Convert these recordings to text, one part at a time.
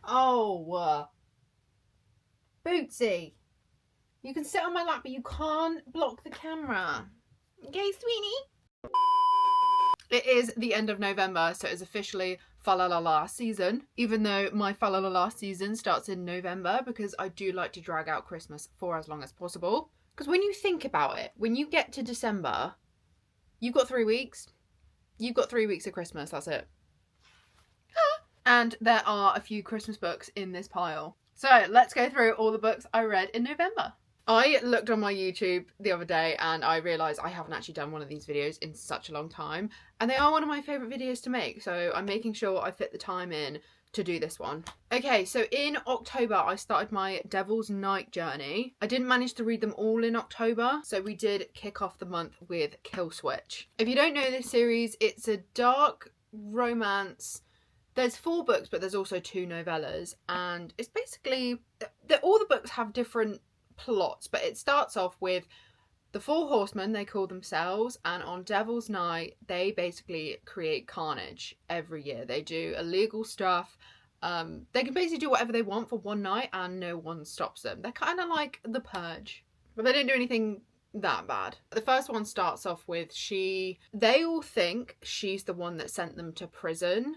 Oh, Bootsy. You can sit on my lap, but you can't block the camera. Okay, sweetie? It is the end of November, so it's officially fa la la la season, even though my fa la la la season starts in November, because I do like to drag out Christmas for as long as possible. Because when you think about it, when you get to December, you've got 3 weeks. You've got 3 weeks of Christmas, that's it. And there are a few Christmas books in this pile. So let's go through all the books I read in November. I looked on my YouTube the other day and I realised I haven't actually done one of these videos in such a long time. And they are one of my favourite videos to make, so I'm making sure I fit the time in to do this one. Okay, so in October I started my Devil's Night journey. I didn't manage to read them all in October, so we did kick off the month with Kill Switch. If you don't know this series, it's a dark romance. There's 4 books, but there's also 2 novellas, and it's basically all the books have different plots, but it starts off with the 4 horsemen, they call themselves, and on Devil's Night they basically create carnage every year. They do illegal stuff. They can basically do whatever they want for one night and no one stops them. They're kind of like the Purge, but they don't do anything that bad. The first one starts off with they all think she's the one that sent them to prison.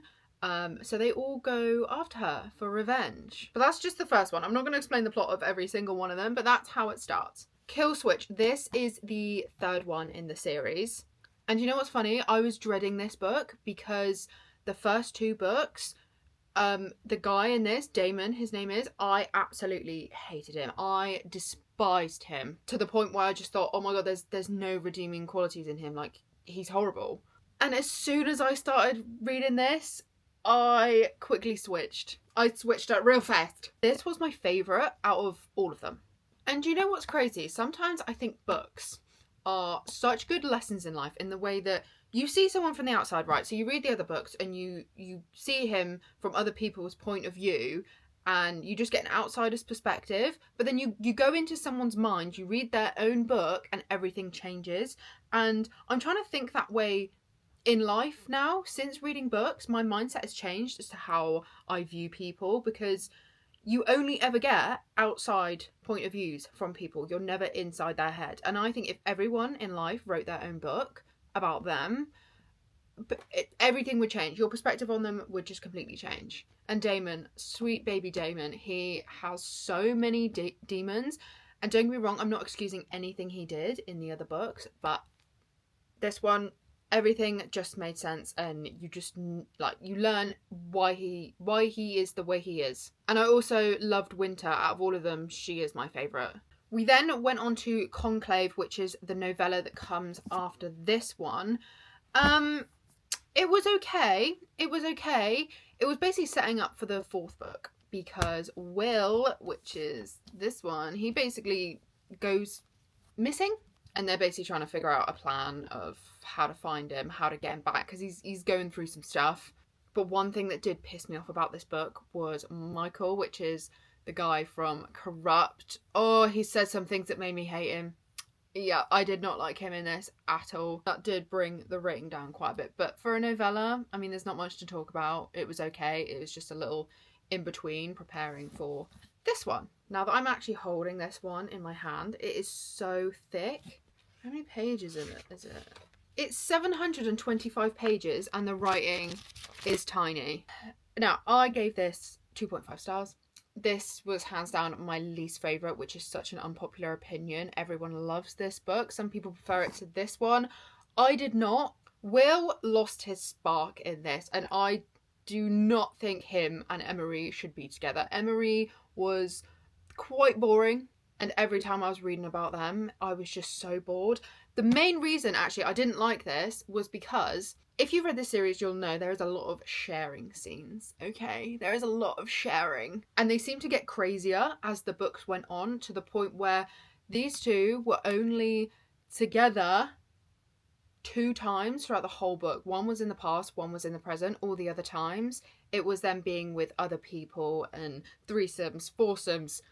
So they all go after her for revenge. But that's just the first one. I'm not going to explain the plot of every single one of them, but that's how it starts. Kill Switch. This is the 3rd one in the series. And you know what's funny? I was dreading this book because the first 2 books, the guy in this, Damon, his name is, I absolutely hated him. I despised him to the point where I just thought, oh my god, there's no redeeming qualities in him. Like, he's horrible. And as soon as I started reading this, I quickly switched. I switched up real fast. This was my favourite out of all of them. And you know what's crazy? Sometimes I think books are such good lessons in life in the way that you see someone from the outside, right? So you read the other books and you see him from other people's point of view and you just get an outsider's perspective. But then you go into someone's mind, you read their own book and everything changes. And I'm trying to think that way in life now. Since reading books, my mindset has changed as to how I view people, because you only ever get outside point of views from people. You're never inside their head. And I think if everyone in life wrote their own book about them, everything would change. Your perspective on them would just completely change. And Damon, sweet baby Damon, he has so many demons. And don't get me wrong, I'm not excusing anything he did in the other books, but this one, everything just made sense, and you just you learn why he is the way he is. And I also loved Winter. Out of all of them, she is my favourite. We then went on to Conclave, which is the novella that comes after this one. It was okay. It was basically setting up for the 4th book, because Will, which is this one, he basically goes missing. And they're basically trying to figure out a plan of how to find him, how to get him back, because he's going through some stuff. But one thing that did piss me off about this book was Michael, which is the guy from Corrupt. Oh, he said some things that made me hate him. Yeah, I did not like him in this at all. That did bring the rating down quite a bit. But for a novella, I mean, there's not much to talk about. It was okay. It was just a little in between preparing for this one. Now that I'm actually holding this one in my hand, it is so thick. How many pages is it? It's 725 pages and the writing is tiny. Now, I gave this 2.5 stars. This was hands down my least favourite, which is such an unpopular opinion. Everyone loves this book. Some people prefer it to this one. I did not. Will lost his spark in this, and I do not think him and Emery should be together. Emery was quite boring, and every time I was reading about them, I was just so bored. The main reason, actually, I didn't like this was because if you've read this series, you'll know there is a lot of sharing scenes, okay? There is a lot of sharing. And they seem to get crazier as the books went on, to the point where these two were only together 2 times throughout the whole book. One was in the past, one was in the present. All the other times, it was them being with other people and threesomes, foursomes,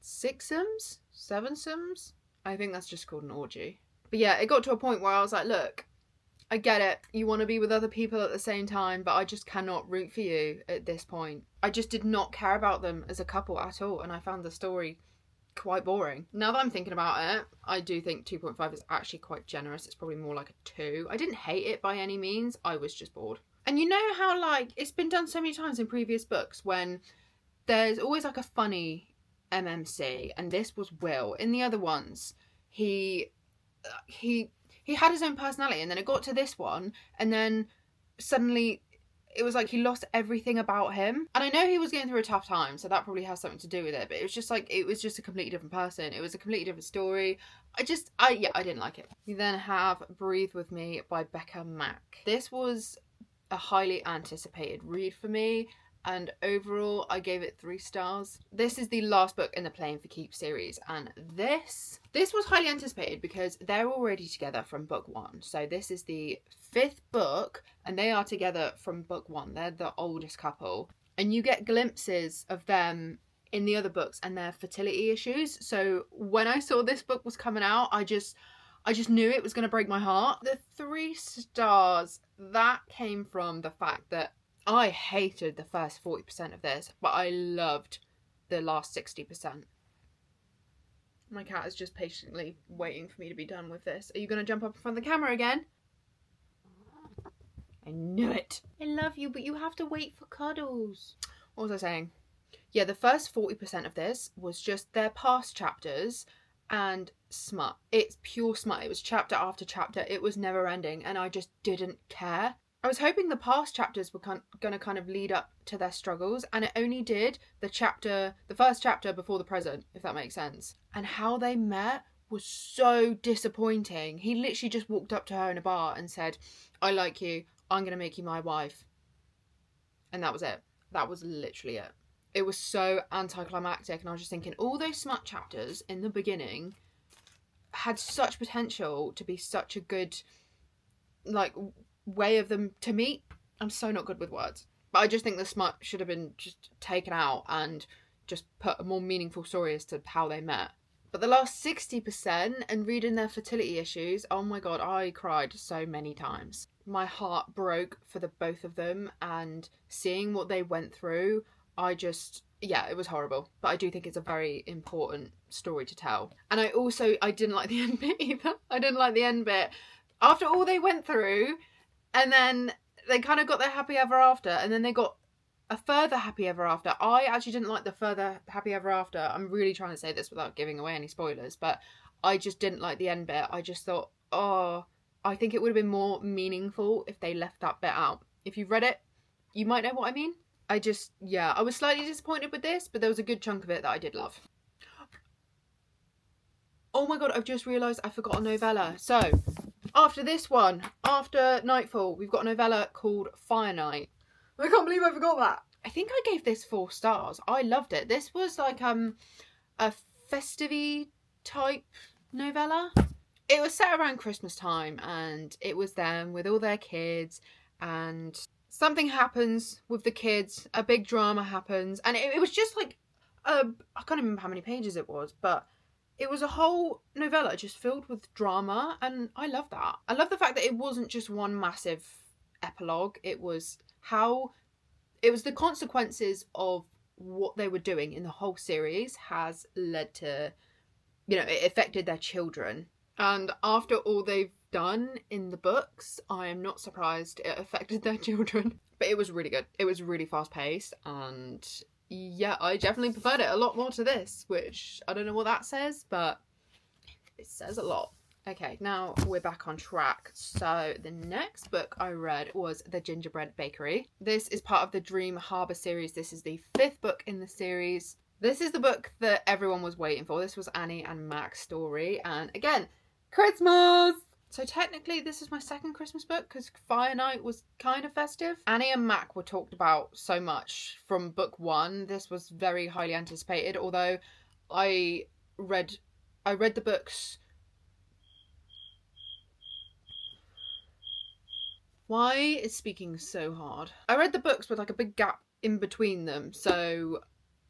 6somes, 7somes. I think that's just called an orgy. But yeah, it got to a point where I was like, look, I get it. You want to be with other people at the same time, but I just cannot root for you at this point. I just did not care about them as a couple at all, and I found the story quite boring. Now that I'm thinking about it, I do think 2.5 is actually quite generous. It's probably more like a 2. I didn't hate it by any means. I was just bored. And you know how, like, it's been done so many times in previous books when there's always like a funny MMC, and this was Will. In the other ones, he had his own personality, and then it got to this one, and then suddenly it was like he lost everything about him. And I know he was going through a tough time, so that probably has something to do with it, but it was just like, it was just a completely different person. It was a completely different story. I didn't like it. You then have Breathe With Me by Becca Mack. This was a highly anticipated read for me, and overall I gave it 3 stars. This is the last book in the Playing for Keeps series, and this was highly anticipated because they're already together from book 1. So this is the 5th book, and they are together from book 1. They're the oldest couple, and you get glimpses of them in the other books and their fertility issues. So when I saw this book was coming out, I just knew it was going to break my heart. The 3 stars, that came from the fact that I hated the first 40% of this, but I loved the last 60%. My cat is just patiently waiting for me to be done with this. Are you going to jump up in front of the camera again? I knew it. I love you, but you have to wait for cuddles. What was I saying? Yeah, the first 40% of this was just their past chapters and smut. It's pure smut. It was chapter after chapter. It was never ending, and I just didn't care. I was hoping the past chapters were going to kind of lead up to their struggles, and it only did the first chapter before the present, if that makes sense. And how they met was so disappointing. He literally just walked up to her in a bar and said, "I like you, I'm going to make you my wife." And that was it. That was literally it. It was so anticlimactic, and I was just thinking, all those smut chapters in the beginning had such potential to be such a good, like, way of them to meet. I'm so not good with words, but I just think the smut should have been just taken out and just put a more meaningful story as to how they met. But the last 60% and reading their fertility issues, oh my god, I cried so many times. My heart broke for the both of them, and seeing what they went through, it was horrible. But I do think it's a very important story to tell. And I didn't like the end bit either. I didn't like the end bit. After all they went through, and then they kind of got their happy ever after, and then they got a further happy ever after. I actually didn't like the further happy ever after. I'm really trying to say this without giving away any spoilers, but I just didn't like the end bit. I just thought, I think it would have been more meaningful if they left that bit out. If you've read it, you might know what I mean. I was slightly disappointed with this, but there was a good chunk of it that I did love. Oh my god, I've just realised I forgot a novella. So, after this one, after Nightfall, we've got a novella called Fire Night. I can't believe I forgot that. I think I gave this 4 stars. I loved it. This was like a festive type novella. It was set around Christmas time, and it was them with all their kids, and something happens with the kids. A big drama happens, and it was just like, I can't remember how many pages it was, but it was a whole novella just filled with drama, and I love that. I love the fact that it wasn't just one massive epilogue. It was the consequences of what they were doing in the whole series has led to, it affected their children. And after all they've done in the books, I am not surprised it affected their children. But it was really good. It was really fast paced, and yeah, I definitely preferred it a lot more to this, which I don't know what that says, but it says a lot. Okay, now we're back on track. So the next book I read was The Gingerbread Bakery. This is part of the Dream Harbour series. This is the 5th book in the series. This is the book that everyone was waiting for. This was Annie and Mac's story, and again, Christmas! So technically this is my second Christmas book because Fire Night was kind of festive. Annie and Mac were talked about so much from book 1. This was very highly anticipated, although I read the books. Why is speaking so hard? I read the books with like a big gap in between them, so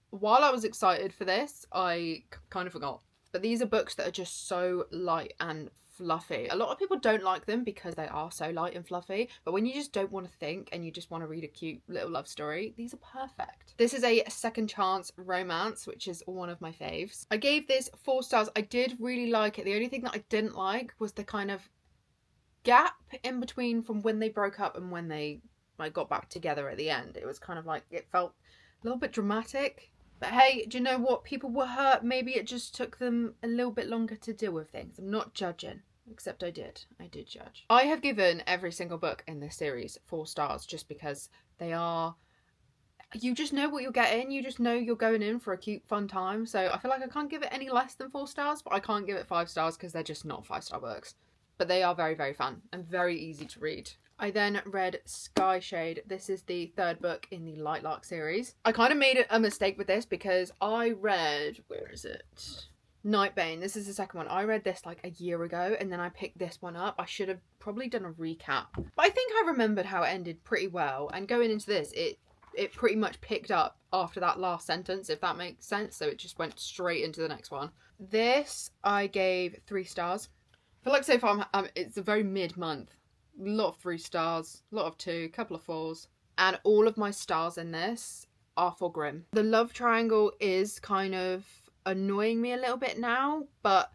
while I was excited for this, I kind of forgot. But these are books that are just so light and fluffy. A lot of people don't like them because they are so light and fluffy, but when you just don't want to think and you just want to read a cute little love story, these are perfect. This is a second chance romance, which is one of my faves. I gave this 4 stars. I did really like it. The only thing that I didn't like was the kind of gap in between from when they broke up and when they like got back together at the end. It was kind of like, it felt a little bit dramatic. But hey, do you know what? People were hurt. Maybe it just took them a little bit longer to deal with things. I'm not judging, except I did judge. I have given every single book in this series 4 stars just because they are, you just know what you're getting. You just know you're going in for a cute, fun time. So I feel like I can't give it any less than 4 stars, but I can't give it 5 stars because they're just not 5-star books. But they are very, very fun and very easy to read. I then read Sky Shade. This is the 3rd book in the Light Lark series. I kind of made a mistake with this because I read, where is it? Nightbane. This is the 2nd one. I read this like a year ago and then I picked this one up. I should have probably done a recap. But I think I remembered how it ended pretty well. And going into this, it pretty much picked up after that last sentence, if that makes sense. So it just went straight into the next one. This I gave 3 stars. I feel like so far it's a very mid-month. A lot of 3 stars, a lot of 2, a couple of 4s. And all of my stars in this are for Grimm. The love triangle is kind of annoying me a little bit now, but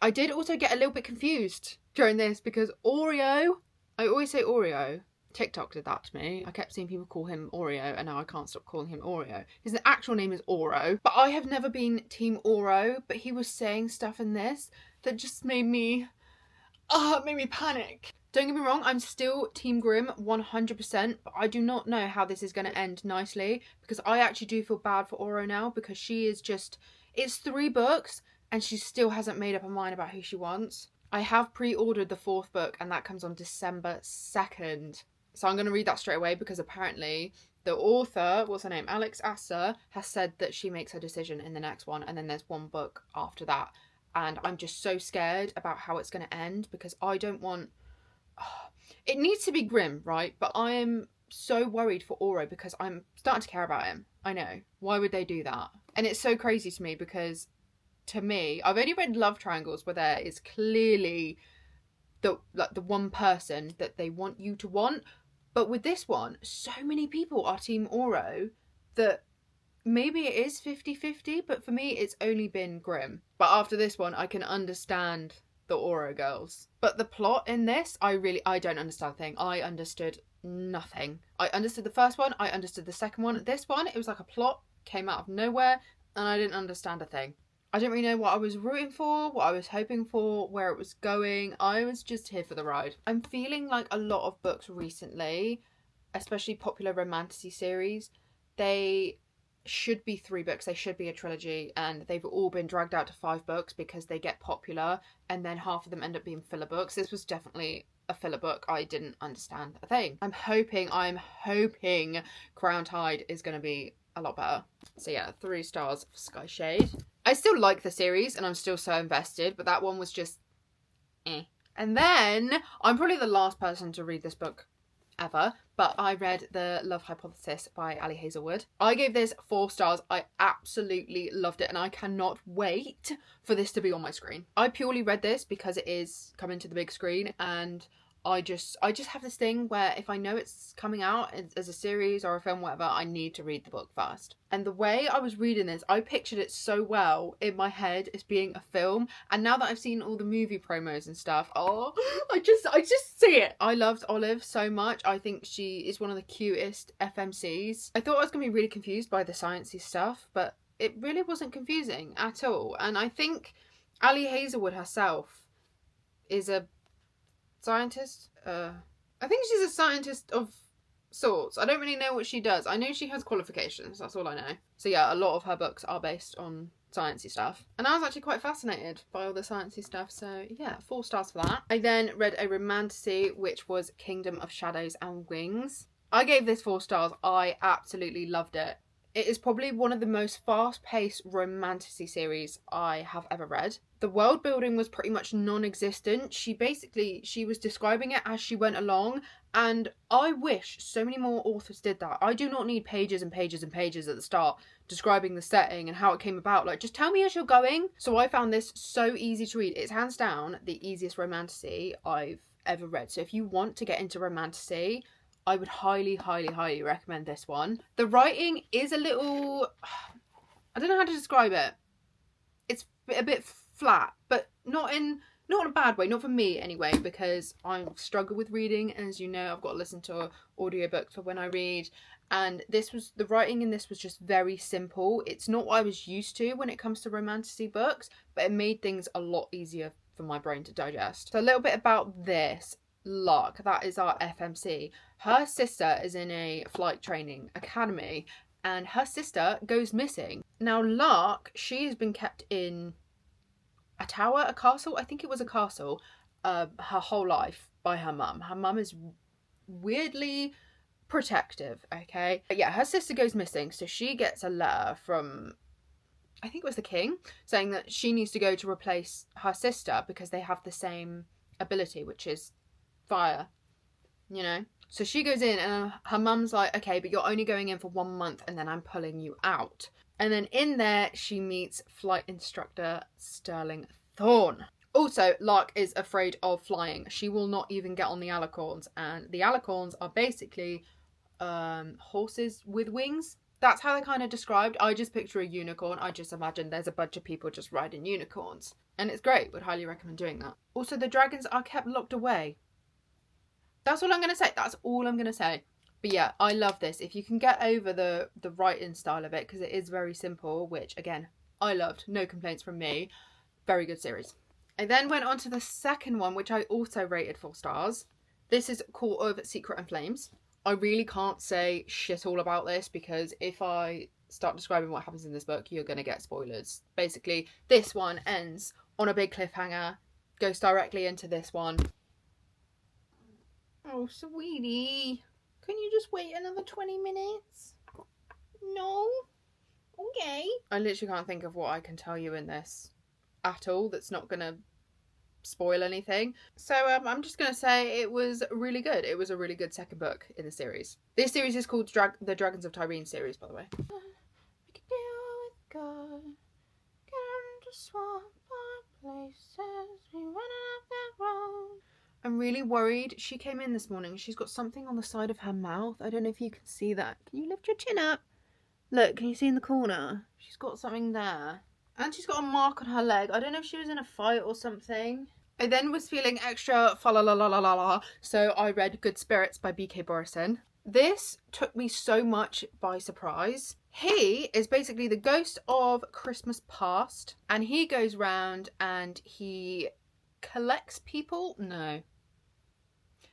I did also get a little bit confused during this because Oreo, I always say Oreo. TikTok did that to me. I kept seeing people call him Oreo and now I can't stop calling him Oreo. His actual name is Oro, but I have never been team Oro, but he was saying stuff in this that just made me panic. Don't get me wrong, I'm still Team Grimm 100%, but I do not know how this is going to end nicely because I actually do feel bad for Oro now because she is just, it's 3 books and she still hasn't made up her mind about who she wants. I have pre-ordered the 4th book and that comes on December 2nd. So I'm going to read that straight away because apparently the author, what's her name, Alex Asser, has said that she makes her decision in the next one and then there's 1 book after that. And I'm just so scared about how it's going to end because I don't want... it needs to be Grimm, right? But I am so worried for Oro because I'm starting to care about him. I know. Why would they do that? And it's so crazy to me because, to me, I've only read love triangles where there is clearly the one person that they want you to want. But with this one, so many people are Team Oro that maybe it is 50-50, but for me, it's only been Grimm. But after this one, I can understand the Oro girls. But the plot in this, I don't understand a thing. I understood nothing. I understood the first one, I understood the second one. This one, it was like a plot, came out of nowhere, and I didn't understand a thing. I didn't really know what I was rooting for, what I was hoping for, where it was going. I was just here for the ride. I'm feeling like a lot of books recently, especially popular romantasy series, they should be 3 books, they should be a trilogy, and they've all been dragged out to 5 books because they get popular and then half of them end up being filler books. This was definitely a filler book. I didn't understand a thing. I'm hoping Crown Tide is going to be a lot better. So yeah, 3 stars for Sky Shade. I still like the series and I'm still so invested, but that one was just eh. And then I'm probably the last person to read this book ever, but I read The Love Hypothesis by Ali Hazelwood. I gave this 4 stars. I absolutely loved it and I cannot wait for this to be on my screen. I purely read this because it is coming to the big screen and I just have this thing where if I know it's coming out as a series or a film, whatever, I need to read the book first. And the way I was reading this, I pictured it so well in my head as being a film. And now that I've seen all the movie promos and stuff, I just see it. I loved Olive so much. I think she is one of the cutest FMCs. I thought I was going to be really confused by the sciencey stuff, but it really wasn't confusing at all. And I think Ali Hazelwood herself is a scientist. I think she's a scientist of sorts. I don't really know what she does. I know she has qualifications, that's all I know. So yeah, a lot of her books are based on sciencey stuff. And I was actually quite fascinated by all the sciencey stuff, so yeah, 4 stars for that. I then read a romantasy, which was Kingdom of Shadows and Wings. I gave this 4 stars. I absolutely loved it. It is probably one of the most fast-paced romantasy series I have ever read. The world building was pretty much non-existent. She was describing it as she went along, and I wish so many more authors did that. I do not need pages and pages and pages at the start describing the setting and how it came about. Like, just tell me as you're going. So I found this so easy to read. It's hands down the easiest romantasy I've ever read. So if you want to get into romantasy, I would highly, highly, highly recommend this one. The writing is a little, I don't know how to describe it. It's a bit flat, but not in a bad way, not for me anyway, because I struggle with reading. As you know, I've got to listen to audiobooks for when I read. And the writing in this was just very simple. It's not what I was used to when it comes to romantasy books, but it made things a lot easier for my brain to digest. So a little bit about this. Lark, that is our FMC. Her sister is in a flight training academy and her sister goes missing. Now Lark, she has been kept in a tower, a castle, I think it was a castle, her whole life by her mum. Her mum is weirdly protective, okay? But yeah, her sister goes missing, so she gets a letter from, I think it was the king, saying that she needs to go to replace her sister because they have the same ability, which is fire, you know? So she goes in and her mum's like, okay, but you're only going in for 1 month and then I'm pulling you out. And then in there, she meets flight instructor Sterling Thorne. Also, Lark is afraid of flying. She will not even get on the alicorns. And the alicorns are basically horses with wings. That's how they're kind of described. I just picture a unicorn. I just imagine there's a bunch of people just riding unicorns. And it's great. Would highly recommend doing that. Also, the dragons are kept locked away. That's all I'm going to say. That's all I'm going to say. But yeah, I love this. If you can get over the writing style of it, because it is very simple, which again, I loved. No complaints from me. Very good series. I then went on to the second one, which I also rated 4 stars. This is Court of Secret and Flames. I really can't say shit all about this because if I start describing what happens in this book, you're going to get spoilers. Basically, this one ends on a big cliffhanger, goes directly into this one. Oh, sweetie. Can you just wait another 20 minutes? No? Okay. I literally can't think of what I can tell you in this at all that's not going to spoil anything. So I'm just going to say it was really good. It was a really good second book in the series. This series is called the Dragons of Tyrene series, by the way. We can deal with God. Get on to swap our places. We run up that road. I'm really worried. She came in this morning. She's got something on the side of her mouth. I don't know if you can see that. Can you lift your chin up? Look, can you see in the corner? She's got something there. And she's got a mark on her leg. I don't know if she was in a fight or something. I then was feeling extra fa la la la la la la, so I read Good Spirits by B.K. Borison. This took me so much by surprise. He is basically the ghost of Christmas past, and he goes round and he collects people? No.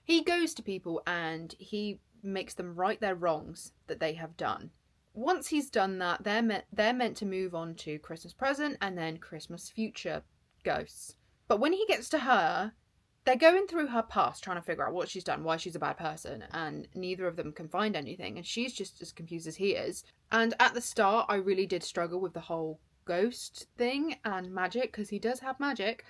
He goes to people and he makes them right their wrongs that they have done. Once he's done that, they're meant to move on to Christmas present and then Christmas future ghosts. But when he gets to her, they're going through her past trying to figure out what she's done, why she's a bad person, and neither of them can find anything, and she's just as confused as he is. And at the start, I really did struggle with the whole ghost thing and magic, because he does have magic.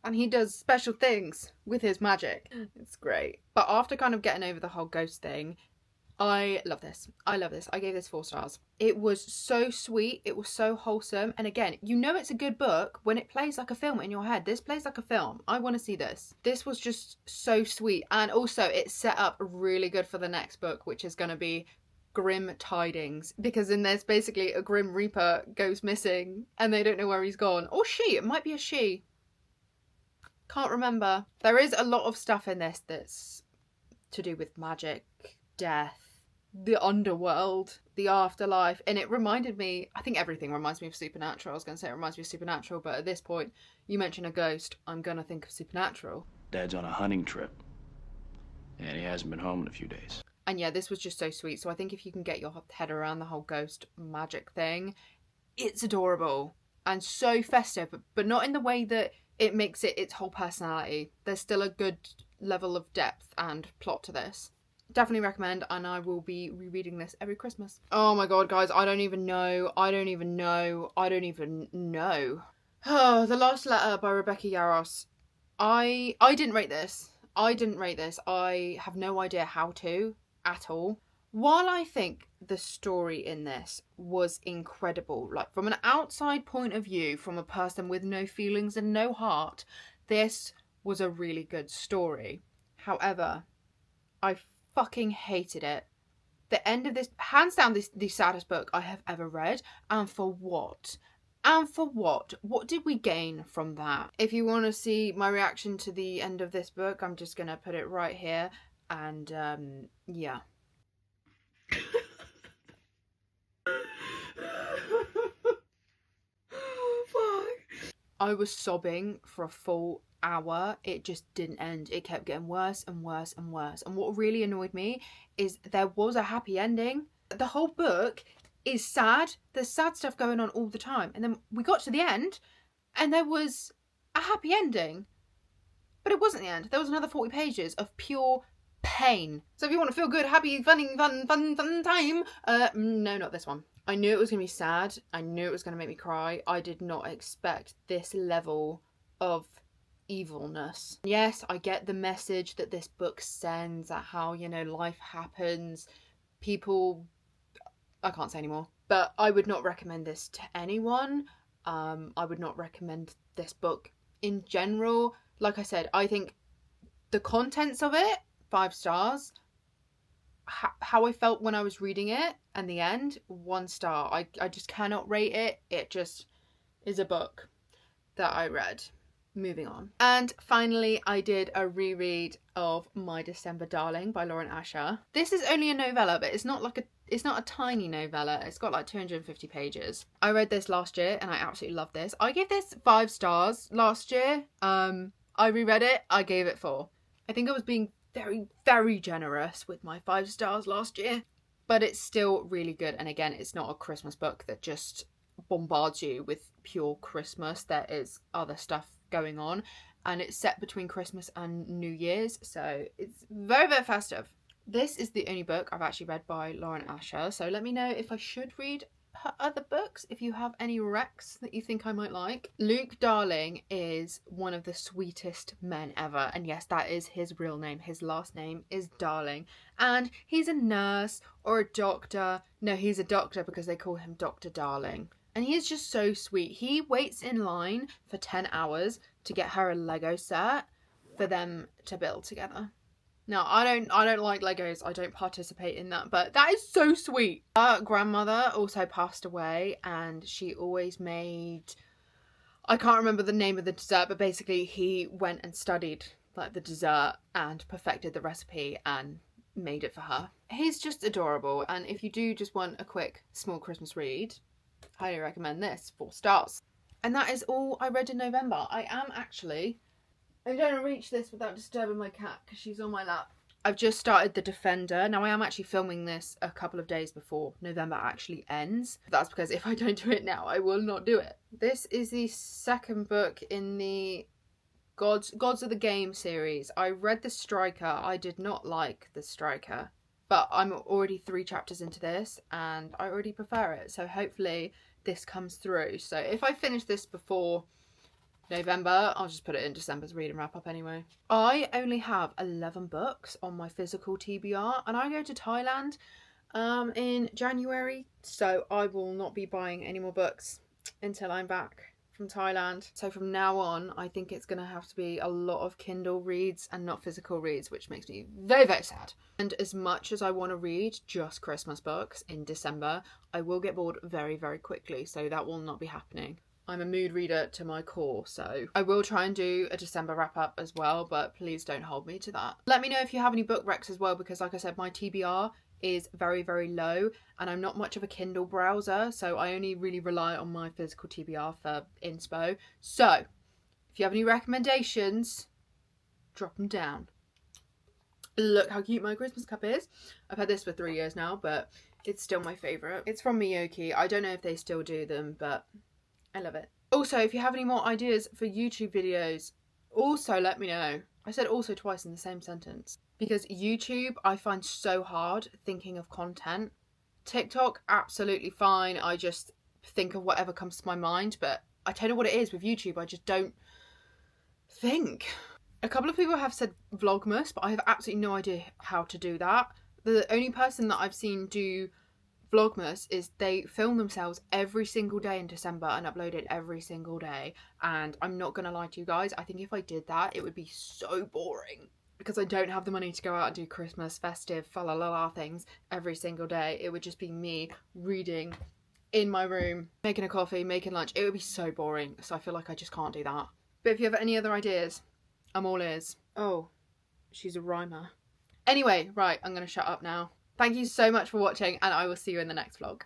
And he does special things with his magic. It's great. But after kind of getting over the whole ghost thing, I love this. I love this. I gave this 4 stars. It was so sweet. It was so wholesome. And again, you know it's a good book when it plays like a film in your head. This plays like a film. I want to see this. This was just so sweet. And also it set up really good for the next book, which is going to be Grim Tidings. Because in this, basically a Grim Reaper goes missing and they don't know where he's gone. Or she. It might be a she. Can't remember. There is a lot of stuff in this that's to do with magic, death, the underworld, the afterlife, and it reminded me, I think everything reminds me of Supernatural. I was going to say it reminds me of Supernatural, but at this point, you mention a ghost, I'm going to think of Supernatural. Dad's on a hunting trip, and he hasn't been home in a few days. And yeah, this was just so sweet, so I think if you can get your head around the whole ghost magic thing, it's adorable and so festive, but not in the way that it makes it its whole personality. There's still a good level of depth and plot to this. Definitely recommend, and I will be rereading this every Christmas. Oh my god, guys, I don't even know. Oh, The Last Letter by Rebecca Yarros. I didn't rate this. I have no idea how to at all. While I think the story in this was incredible, like from an outside point of view, from a person with no feelings and no heart, this was a really good story. However, I fucking hated it. The end of this, hands down, the saddest book I have ever read. And for what? And for what? What did we gain from that? If you want to see my reaction to the end of this book, I'm just going to put it right here. And yeah. I was sobbing for a full hour. It just didn't end. It kept getting worse and worse and worse. And what really annoyed me is there was a happy ending. The whole book is sad. There's sad stuff going on all the time. And then we got to the end and there was a happy ending. But it wasn't the end. There was another 40 pages of pure pain. So if you want to feel good, happy, fun time, no, not this one. I knew it was going to be sad. I knew it was going to make me cry. I did not expect this level of evilness. Yes, I get the message that this book sends at how, you know, life happens. People, I can't say anymore. But I would not recommend this to anyone. I would not recommend this book in general. Like I said, I think the contents of it, 5 stars. How I felt when I was reading it and the end, 1 star. I just cannot rate it. It just is a book that I read. Moving on. And finally, I did a reread of My December Darling by Lauren Asher. This is only a novella, but it's not a tiny novella. It's got like 250 pages. I read this last year and I absolutely loved this. I gave this 5 stars last year. I reread it. I gave it 4. I think I was being very, very generous with my 5 stars last year, but it's still really good. And again, it's not a Christmas book that just bombards you with pure Christmas. There is other stuff going on, and it's set between Christmas and New Year's, so it's very, very festive. This is the only book I've actually read by Lauren Asher, so let me know if I should read her other books, if you have any recs that you think I might like. Luke Darling is one of the sweetest men ever, and yes, that is his real name. His last name is Darling, and he's a nurse or a doctor. No, he's a doctor because they call him Dr. Darling. And he is just so sweet. He waits in line for 10 hours to get her a Lego set for them to build together. Now, I don't like Legos. I don't participate in that, but that is so sweet. Her grandmother also passed away, and she always made, I can't remember the name of the dessert, but basically he went and studied like the dessert and perfected the recipe and made it for her. He's just adorable, and if you do just want a quick small Christmas read, highly recommend this. 4 stars. And that is all I read in November. I'm going to reach this without disturbing my cat because she's on my lap. I've just started The Defender. Now I am actually filming this a couple of days before November actually ends. That's because if I don't do it now, I will not do it. This is the second book in the Gods of the Game series. I read The Striker. I did not like The Striker, but I'm already 3 chapters into this and I already prefer it. So hopefully this comes through. So if I finish this before November, I'll just put it in December's read and wrap up anyway. I only have 11 books on my physical TBR and I go to Thailand in January, so I will not be buying any more books until I'm back from Thailand. So from now on, I think it's going to have to be a lot of Kindle reads and not physical reads, which makes me very, very sad. And as much as I want to read just Christmas books in December, I will get bored very, very quickly, so that will not be happening. I'm a mood reader to my core, so I will try and do a December wrap up as well, but please don't hold me to that. Let me know if you have any book recs as well, because like I said, my TBR is very, very low and I'm not much of a Kindle browser, so I only really rely on my physical TBR for inspo. So if you have any recommendations, drop them down. Look how cute my Christmas cup is. I've had this for 3 years now, but it's still my favourite. It's from Miyoki. I don't know if they still do them, but I love it. Also, if you have any more ideas for YouTube videos, also let me know. I said also twice in the same sentence. because YouTube I find so hard thinking of content. TikTok, absolutely fine. I just think of whatever comes to my mind, but I don't know what it is with YouTube. I just don't think. A couple of people have said Vlogmas, but I have absolutely no idea how to do that. The only person that I've seen do Vlogmas is they film themselves every single day in December and upload it every single day. And I'm not gonna lie to you guys, I think if I did that, it would be so boring because I don't have the money to go out and do Christmas, festive, fa la la la things every single day. It would just be me reading in my room, making a coffee, making lunch. It would be so boring. So I feel like I just can't do that. But if you have any other ideas, I'm all ears. Oh, she's a rhymer. Anyway, right, I'm gonna shut up now. Thank you so much for watching, and I will see you in the next vlog.